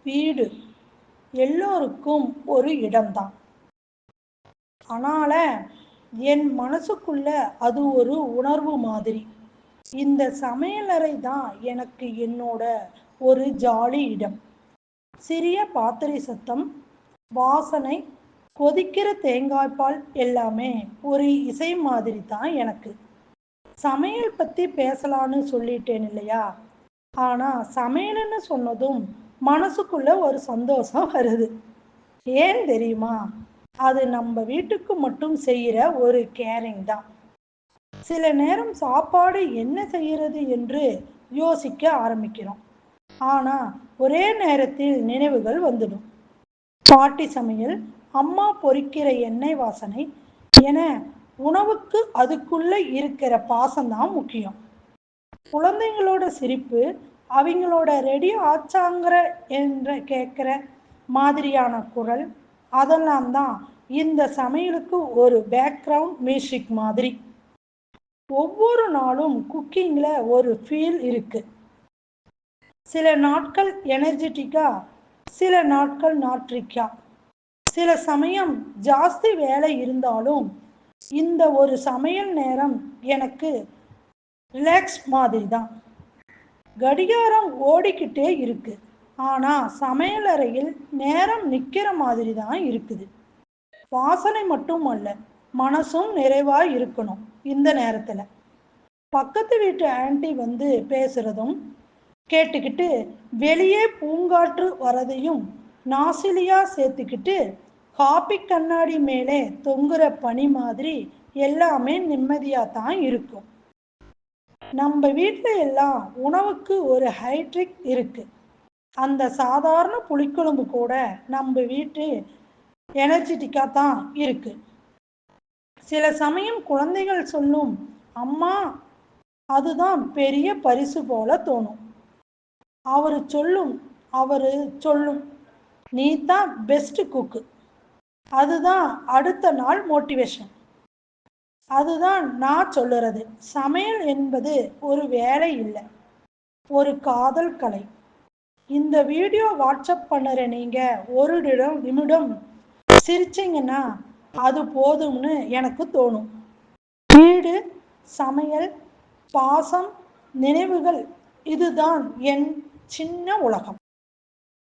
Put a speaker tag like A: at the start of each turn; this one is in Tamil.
A: வீடு எல்லோருக்கும் ஒரு இடம்தான். ஆனால என் மனசுக்குள்ள அது ஒரு உணர்வு மாதிரி. இந்த சமையலறை தான் எனக்கு என்னோட ஒரு ஜாலி இடம். சிறிய பாத்திரை சத்தம், வாசனை, கொதிக்கிற தேங்காய்பால் எல்லாமே ஒரு இசை மாதிரி தான் எனக்கு. சமையல் பற்றி பேசலான்னு சொல்லிட்டேன் இல்லையா? ஆனால் சமையல்னு சொன்னதும் மனசுக்குள்ள ஒரு சந்தோஷம் வருது. ஏன் தெரியுமா? அது நம்ம வீட்டுக்கு மட்டும் செய்கிற ஒரு கேரிங் தான். சில நேரம் சாப்பாடு என்ன செய்கிறது என்று யோசிக்க ஆரம்பிக்கிறோம். ஆனால் ஒரே நேரத்தில் நினைவுகள் வந்துடும். பாட்டி சமையல், அம்மா பொரிக்கிற எண்ணெய் வாசனை என உணவுக்கு அதுக்குள்ள இருக்கிற பாசம்தான் முக்கியம். குழந்தைங்களோட சிரிப்பு, அவங்களோட ரெடி ஆச்சாங்கிற என்ற கேட்குற மாதிரியான குரல், அதெல்லாம் தான் இந்த சமையலுக்கு ஒரு பேக்ரவுண்ட் மியூசிக் மாதிரி. ஒவ்வொரு நாளும் குக்கிங்கில் ஒரு ஃபீல் இருக்கு. சில நாட்கள் எனர்ஜெட்டிக்கா, சில நாட்கள் நாட்ரிக்கா. சில சமயம் ஜாஸ்தி வேலை இருந்தாலும் இந்த ஒரு சமையல் நேரம் எனக்கு ரிலாக்ஸ் மாதிரி தான். கடிகாரம் ஓடிக்கிட்டே இருக்கு, ஆனால் சமையலறையில் நேரம் நிற்கிற மாதிரி தான் இருக்குது. வாசனை மட்டும் அல்ல, மனசும் நிறைவாக இருக்கணும். இந்த நேரத்தில் பக்கத்து வீட்டு ஆண்டி வந்து பேசுகிறதும் கேட்டுக்கிட்டு, வெளியே பூங்காற்று வரதையும் நாசிலியாக சேர்த்துக்கிட்டு, காப்பி கண்ணாடி மேலே தொங்குற பனி மாதிரி எல்லாமே நிம்மதியாக தான் இருக்கும். நம்ம வீட்டில் எல்லாம் உணவுக்கு ஒரு ஹைட்ரிக் இருக்குது. அந்த சாதாரண புளிக்குழம்பு கூட நம்ம வீட்டு எனர்ஜெட்டிக்காக தான் இருக்குது. சில சமயம் குழந்தைகள் சொல்லும், அம்மா அதுதான் பெரிய பரிசு போல தோணும். அவர் சொல்லும், நீ தான் பெஸ்ட் குக்கு. அதுதான் அடுத்த நாள் மோட்டிவேஷன். அதுதான் நான் சொல்லுறது. சமையல் என்பது ஒரு வேலை இல்லை, ஒரு காதல் கலை. இந்த வீடியோ வாட்ஸ்அப் பண்ணுற நீங்கள் ஒரு நிமிடம் சிரிச்சிங்கன்னா அது போதும்னு எனக்கு தோணும். வீடு, சமையல், பாசம், நினைவுகள், இதுதான் என் சின்ன உலகம்.